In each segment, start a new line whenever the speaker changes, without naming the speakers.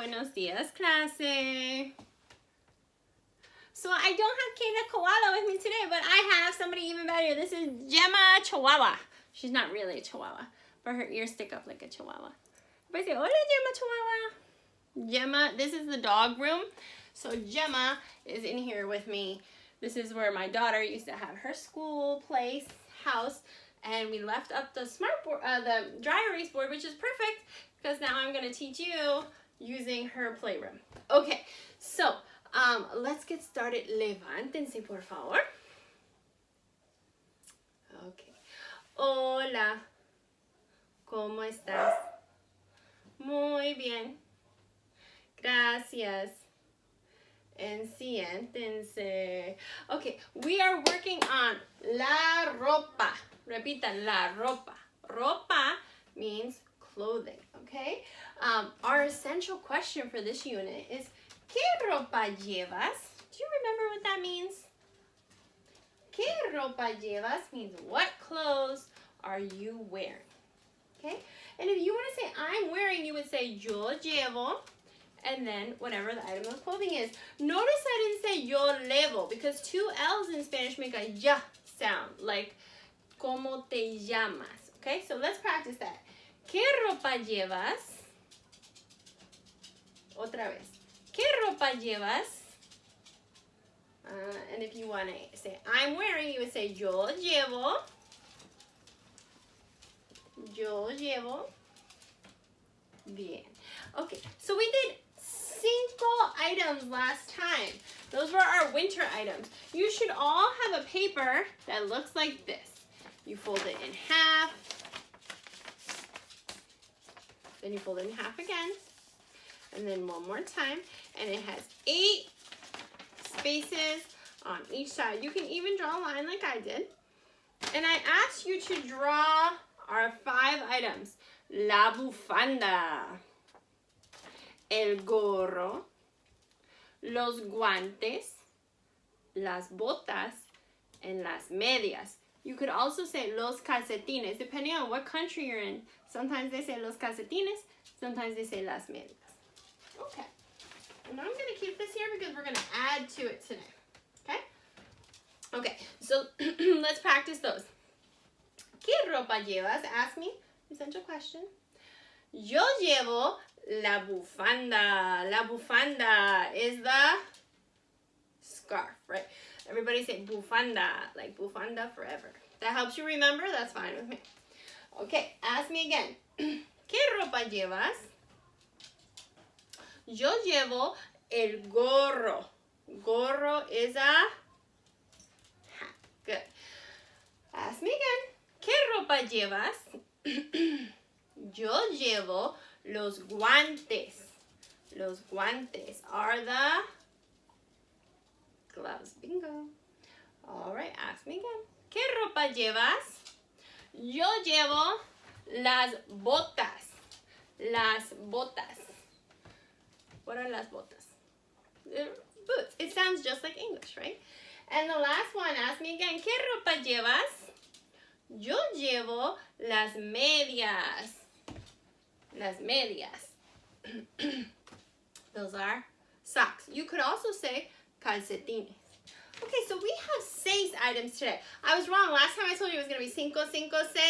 buenos dias, clase. So I don't have Kayla Koala with me today, but I have somebody even better. This is Gemma Chihuahua. She's not really a Chihuahua, but her ears stick up like a Chihuahua. Everybody say, hola, Gemma Chihuahua. Gemma, this is the dog room. So Gemma is in here with me. This is where my daughter used to have her school, place, house, and we left up the the dry erase board, which is perfect because now I'm going to teach you using her playroom. Okay, so let's get started. Levántense, por favor. Okay. Hola. ¿Cómo estás? Muy bien. Gracias. And siéntense. Okay, we are working on la ropa. Repitan, la ropa. Ropa means clothing, okay? Our essential question for this unit is, ¿qué ropa llevas? Do you remember what that means? ¿Qué ropa llevas means what clothes are you wearing? Okay? And if you want to say I'm wearing, you would say yo llevo, and then whatever the item of clothing is. Notice I didn't say yo levo because two L's in Spanish make a ya sound, like ¿cómo te llamas? Okay, so let's practice that. ¿Qué ropa llevas? Otra vez. ¿Qué ropa llevas? And if you want to say I'm wearing, you would say yo llevo. Yo llevo. Bien. Okay, so we did 5 items last time. Those were our winter items. You should all have a paper that looks like this. You fold it in half. Then you fold it in half again. And then one more time. And it has 8 spaces on each side. You can even draw a line like I did. And I asked you to draw our 5 items. La bufanda, el gorro, los guantes, las botas, and las medias. You could also say los calcetines, depending on what country you're in. Sometimes they say los calcetines, sometimes they say las medias. Okay, and I'm going to keep this here because we're going to add to it today. Okay? Okay, so let's practice those. ¿Qué ropa llevas? Ask me. Essential question. Yo llevo la bufanda. La bufanda is the scarf, right? Everybody say bufanda, like bufanda forever. That helps you remember? That's fine with me. Okay, ask me again. ¿Qué ropa llevas? Yo llevo el gorro. Gorro is a hat. Good. Ask me again. ¿Qué ropa llevas? Yo llevo los guantes. Los guantes are the gloves. Bingo. All right, ask me again. ¿Qué ropa llevas? Yo llevo las botas. Las botas. What are las botas? They're boots. It sounds just like English, right? And the last one, ask me again. ¿Qué ropa llevas? Yo llevo las medias. Las medias. Those are socks. You could also say calcetines. Okay, so we have 6 items today. I was wrong. Last time I told you it was going to be 5, 5, 6.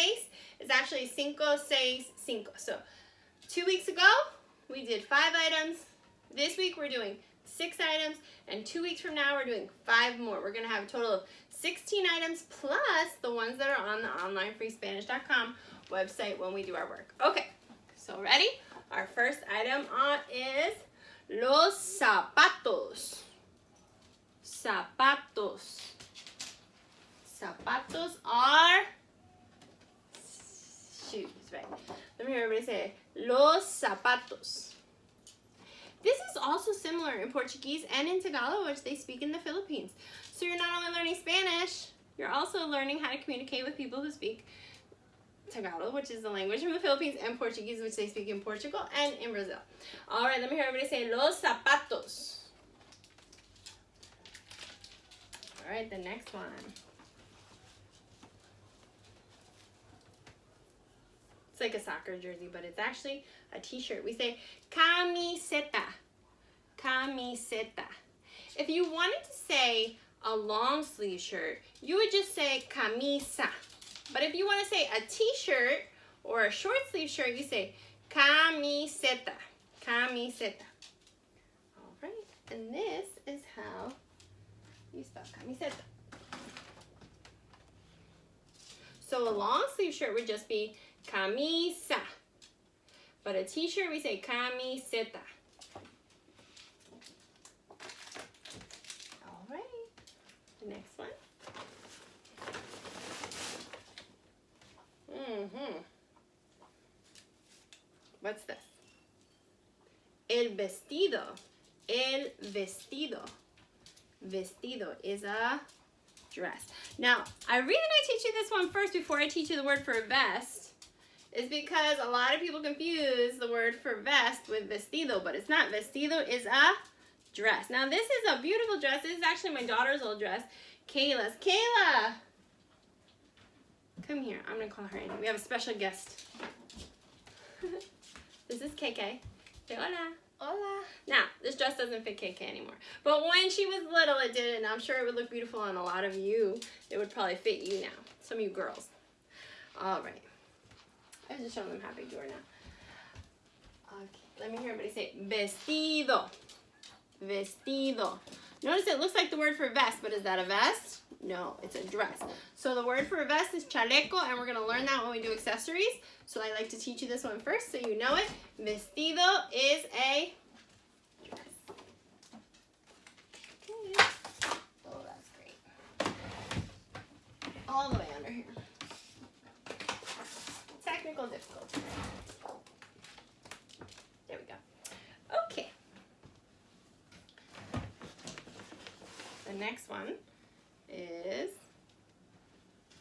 It's actually 5, 6, 5. So 2 weeks ago, we did 5 items. This week, we're doing 6 items. And 2 weeks from now, we're doing 5 more. We're going to have a total of 16 items plus the ones that are on the onlinefreespanish.com website when we do our work. Okay, so ready? Our first item is los zapatos. Zapatos. Zapatos are shoes, right? Let me hear everybody say it. Los zapatos. This is also similar in Portuguese and in Tagalog, which they speak in the Philippines. So you're not only learning Spanish, you're also learning how to communicate with people who speak Tagalog, which is the language from the Philippines, and Portuguese, which they speak in Portugal and in Brazil. All right, let me hear everybody say los zapatos. All right, the next one. like a soccer jersey, but it's actually a t-shirt. We say camiseta, camiseta. If you wanted to say a long sleeve shirt, you would just say camisa. But if you want to say a t-shirt or a short sleeve shirt, you say camiseta, camiseta. All right, and this is how you spell camiseta. So a long sleeve shirt would just be camisa. But a t-shirt, we say camiseta. All right. The next one. What's this? El vestido. El vestido. Vestido is a dress. Now, I reason I teach you this one first before I teach you the word for vest is because a lot of people confuse the word for vest with vestido, but it's not. Vestido is a dress. Now, this is a beautiful dress. This is actually my daughter's old dress, Kayla's. Kayla! Come here. I'm going to call her in. We have a special guest. This is KK. Say hola. Hola. Now, this dress doesn't fit KK anymore. But when she was little, it did, and I'm sure it would look beautiful on a lot of you. It would probably fit you now. Some of you girls. All right. I was just showing them how big you are now. Okay. Let me hear everybody say vestido. Vestido. Notice it looks like the word for vest, but is that a vest? No, it's a dress. So the word for a vest is chaleco, and we're going to learn that when we do accessories. So I like to teach you this one first so you know it. Vestido is a dress. Okay. Oh, that's great. All the way under here. Technical difficulties. There we go. Okay. The next one is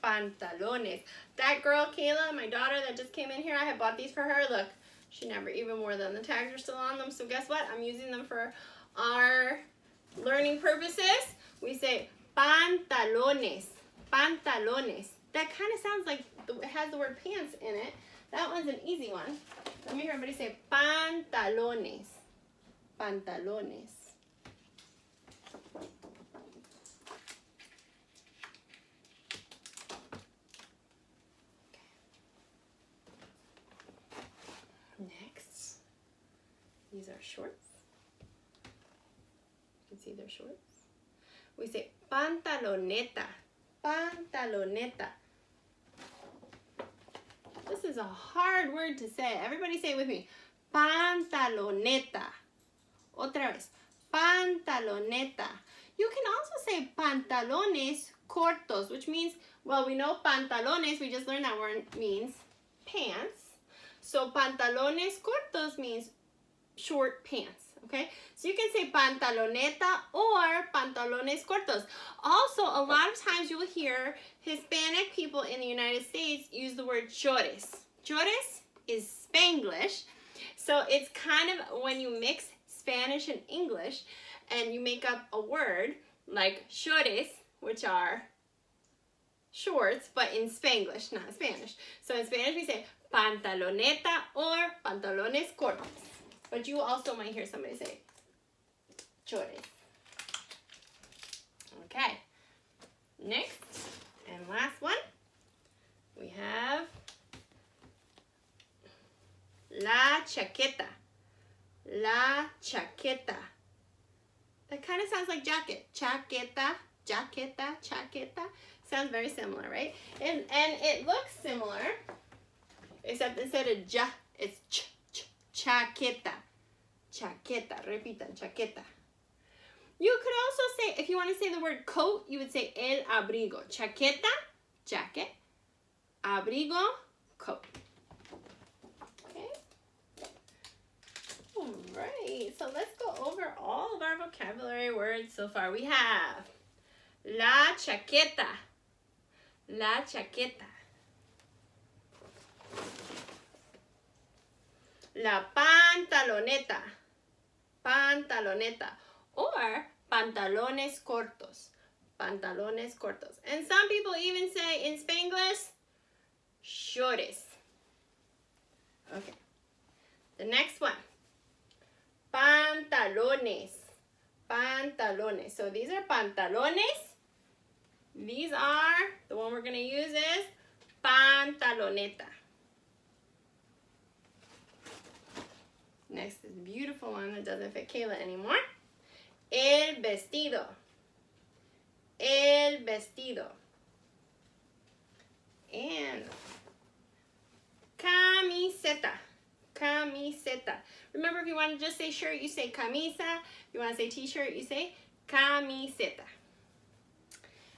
pantalones. That girl, Kayla, my daughter that just came in here, I had bought these for her. Look, she never even wore them. The tags are still on them, so guess what? I'm using them for our learning purposes. We say pantalones, pantalones. That kind of sounds like it has the word pants in it. That one's an easy one. Let me hear everybody say pantalones, pantalones. Next, these are shorts. You can see they're shorts. We say pantaloneta, pantaloneta. This is a hard word to say. Everybody say it with me. Pantaloneta. Otra vez. Pantaloneta. You can also say pantalones cortos, which means, well, we know pantalones, we just learned that word means pants. So pantalones cortos means short pants, okay? So you can say pantaloneta or pantalones cortos. Also, a lot of times you will hear Hispanic people in the United States use the word chores. Chores is Spanglish. So it's kind of when you mix Spanish and English and you make up a word like chores, which are shorts, but in Spanglish, not Spanish. So in Spanish we say pantaloneta or pantalones cortos. But you also might hear somebody say chores. Okay. Next and last one, we have la chaqueta. La chaqueta. That kind of sounds like jacket. Chaqueta, jaqueta, chaqueta. Sounds very similar, right? And it looks similar, except instead of ja, it's chaqueta. Chaqueta. Repitan, chaqueta. You could also say, if you want to say the word coat, you would say el abrigo. Chaqueta, jacket. Abrigo, coat. Okay. All right. So let's go over all of our vocabulary words so far. We have la chaqueta. La chaqueta. La pantaloneta. Pantaloneta. Or pantalones cortos. Pantalones cortos. And some people even say in Spanglish, shorts. Okay. The next one. Pantalones. Pantalones. So these are pantalones. These are, the one we're going to use is pantaloneta. Next is a beautiful one that doesn't fit Kayla anymore. El vestido. El vestido. And camiseta. Camiseta. Remember, if you want to just say shirt, you say camisa. If you want to say t-shirt, you say camiseta.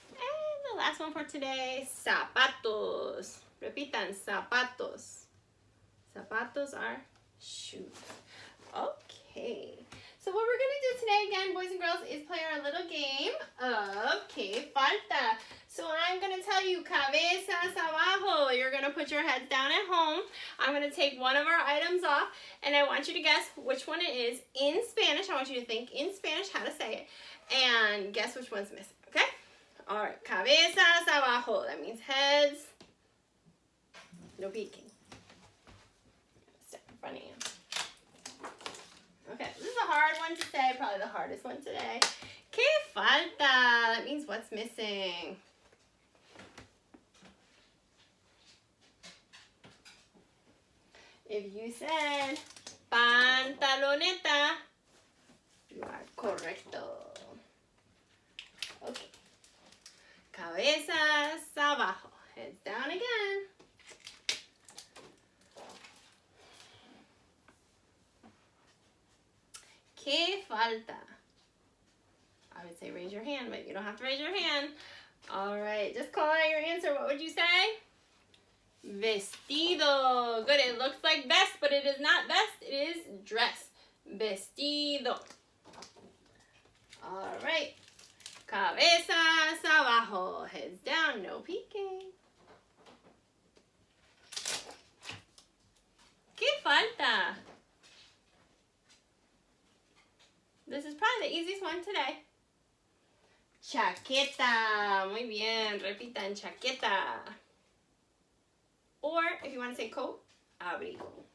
And the last one for today, zapatos. Repitan, zapatos. Zapatos are shoes. Okay. So what we're going to do today, again, boys and girls, is play our little game of Que Falta. So I'm going to tell you, cabezas abajo. You're going to put your heads down at home. I'm going to take one of our items off, and I want you to guess which one it is in Spanish. I want you to think in Spanish how to say it, and guess which one's missing, okay? All right, cabezas abajo. That means heads. No peeking. Step in front of you. Okay, this is a hard one to say, probably the hardest one today. Que falta? That means what's missing. If you said pantaloneta, you are correcto. Okay. Cabezas abajo. Heads down again. Que falta? I would say raise your hand, but you don't have to raise your hand. All right, just call out your answer. What would you say? Vestido. Good, it looks like vest, but it is not vest. It is dress. Vestido. All right. Cabezas abajo. Heads down, no peeking. Que falta? This is probably the easiest one today. Chaqueta. Muy bien. Repitan, chaqueta. Or, if you want to say coat, abrigo.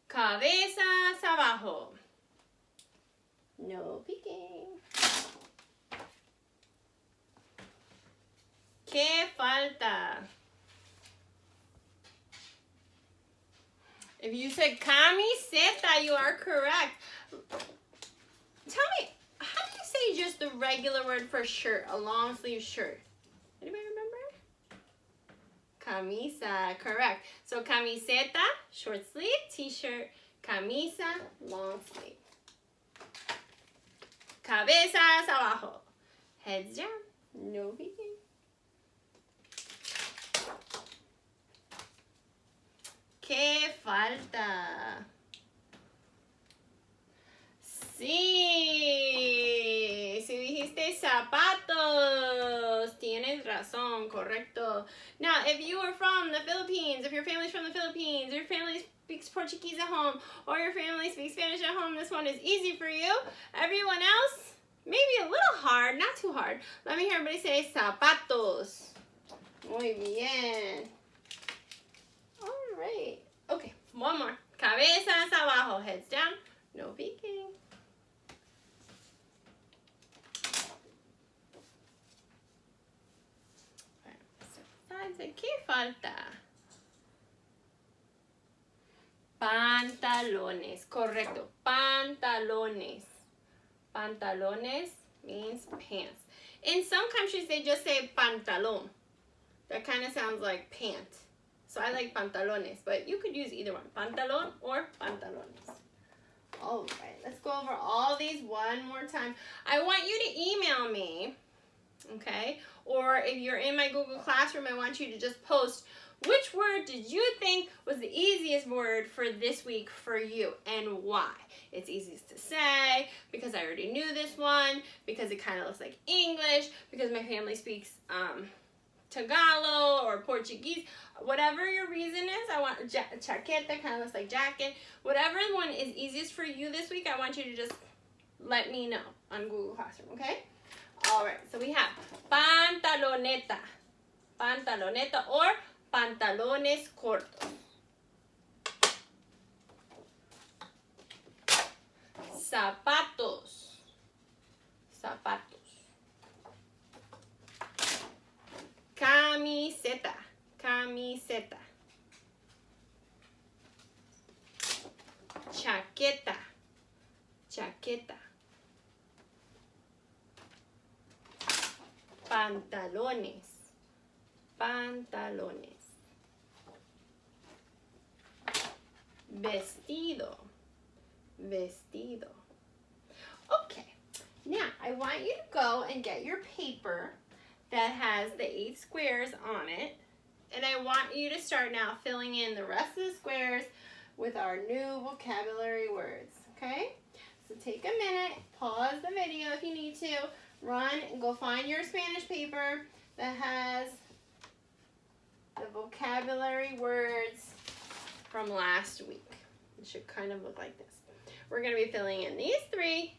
Cabezas abajo. No peeking. Que falta? If you said camiseta, you are correct. Tell me, how do you say just the regular word for shirt, a long sleeve shirt? Anybody remember? Camisa, correct. So camiseta, short sleeve, t-shirt. Camisa, long sleeve. Cabezas abajo. Heads down, no peeking. Que falta? Sí, si dijiste zapatos, tienes razón, correcto. Now, if you are from the Philippines, if your family's from the Philippines, your family speaks Portuguese at home, or your family speaks Spanish at home, this one is easy for you. Everyone else, maybe a little hard, not too hard. Let me hear everybody say zapatos. Muy bien. All right. Okay, one more. Cabezas abajo, heads down, no peeking. ¿Qué falta? Pantalones, correcto. Pantalones. Pantalones means pants. In some countries, they just say pantalón. That kind of sounds like pant. So I like pantalones, but you could use either one. Pantalón or pantalones. All right, let's go over all these one more time. I want you to email me, okay? Or if you're in my Google Classroom, I want you to just post which word did you think was the easiest word for this week for you and why? It's easiest to say because I already knew this one, because it kind of looks like English, because my family speaks Tagalog or Portuguese. Whatever your reason is, I want chaqueta, kind of looks like jacket. Whatever one is easiest for you this week, I want you to just let me know on Google Classroom, okay? All right, so we have pantaloneta, pantaloneta or pantalones cortos. Zapatos. Zapatos. Camiseta. Camiseta. Chaqueta. Chaqueta. Pantalones. Pantalones. Vestido. Vestido. Okay, now I want you to go and get your paper that has the 8 squares on it. And I want you to start now filling in the rest of the squares with our new vocabulary words, okay? So take a minute, pause the video if you need to, run and go find your Spanish paper that has the vocabulary words from last week. It should kind of look like this. We're going to be filling in these 3,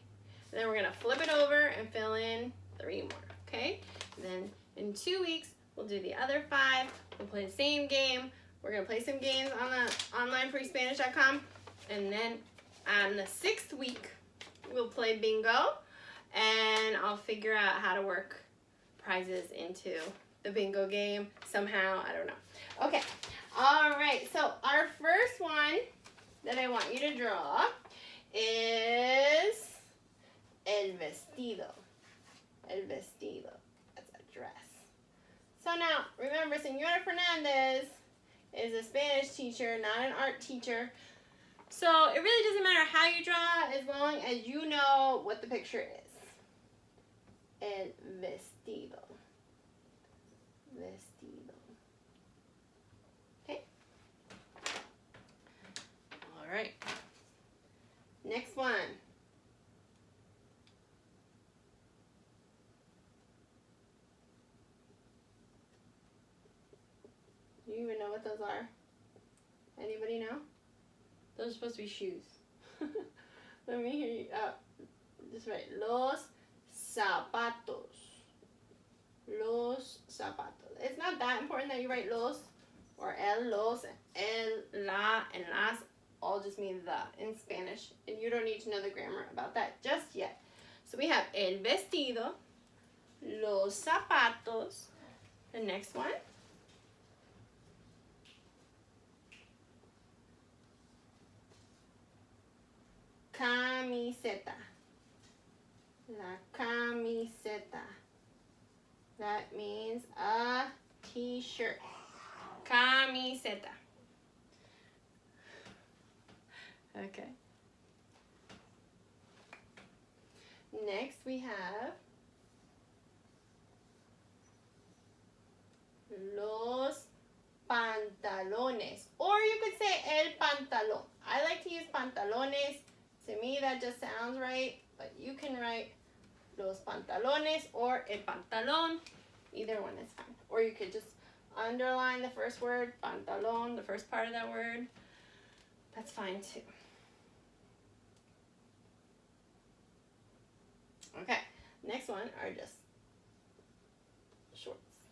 and then we're going to flip it over and fill in 3 more, okay? And then in 2 weeks, we'll do the other 5. We'll play the same game. We're going to play some games on the onlinefreespanish.com. And then on the 6th week, we'll play bingo. And I'll figure out how to work prizes into the bingo game somehow. I don't know. Okay. All right. So our first one that I want you to draw is el vestido. El vestido. That's a dress. So now, remember, Senora Fernandez is a Spanish teacher, not an art teacher. So it really doesn't matter how you draw as long as you know what the picture is. El vestido. Vestido. Okay. All right. Next one. Do you even know what those are? Anybody know? Those are supposed to be shoes. Let me hear you. Just write los zapatos. Los zapatos. It's not that important that you write los or el, los, el, la, and las all just mean the in Spanish. And you don't need to know the grammar about that just yet. So we have el vestido, los zapatos. The next one. Camiseta. La camiseta. That means a t-shirt. Camiseta. Okay. Next we have los pantalones. Or you could say el pantalón. I like to use pantalones. To me, that just sounds right, but you can write los pantalones or el pantalón. Either one is fine. Or you could just underline the first word, pantalón, the first part of that word. That's fine too. Okay, next one are just shorts.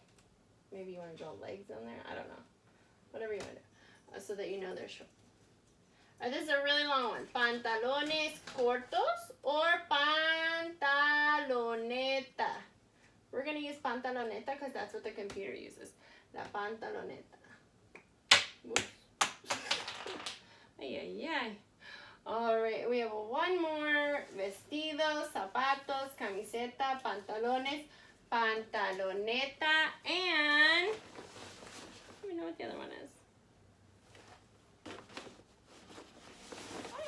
Maybe you want to draw legs on there. I don't know. Whatever you want to do, so that you know they're short. This is a really long one. Pantalones cortos or pantaloneta. We're going to use pantaloneta because that's what the computer uses. La pantaloneta. Ay, ay, ay. All right, we have one more. Vestidos, zapatos, camiseta, pantalones, pantaloneta, and I don't know what the other one is.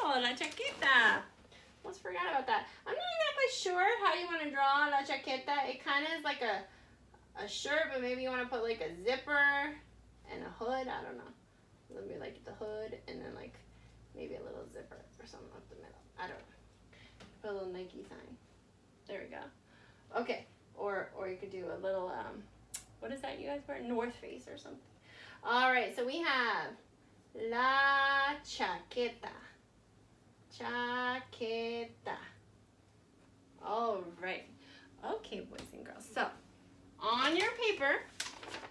Oh, la chaqueta. Almost forgot about that. I'm not exactly sure how you want to draw la chaqueta. It kind of is like a shirt, but maybe you want to put like a zipper and a hood. I don't know. Let me like the hood and then like maybe a little zipper or something up the middle. I don't know. Put a little Nike sign. There we go. Okay. Or you could do a little, what is that you guys wear? North Face or something. All right. So we have la chaqueta. Chaqueta. All right. Okay, boys and girls. So, on your paper,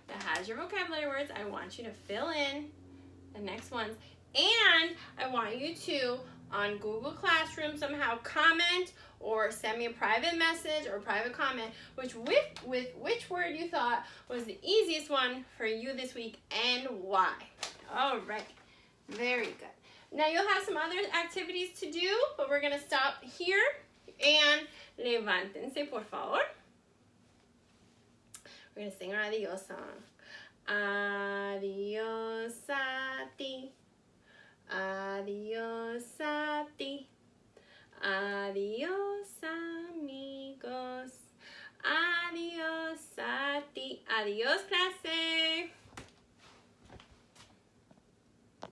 that has your vocabulary words. I want you to fill in the next ones. And I want you to, on Google Classroom, somehow comment or send me a private message or private comment with which word you thought was the easiest one for you this week and why. All right, very good. Now you'll have some other activities to do, but we're gonna stop here and levántense, por favor. We're gonna sing our adios song. Adios a ti. Adios a ti. Adios.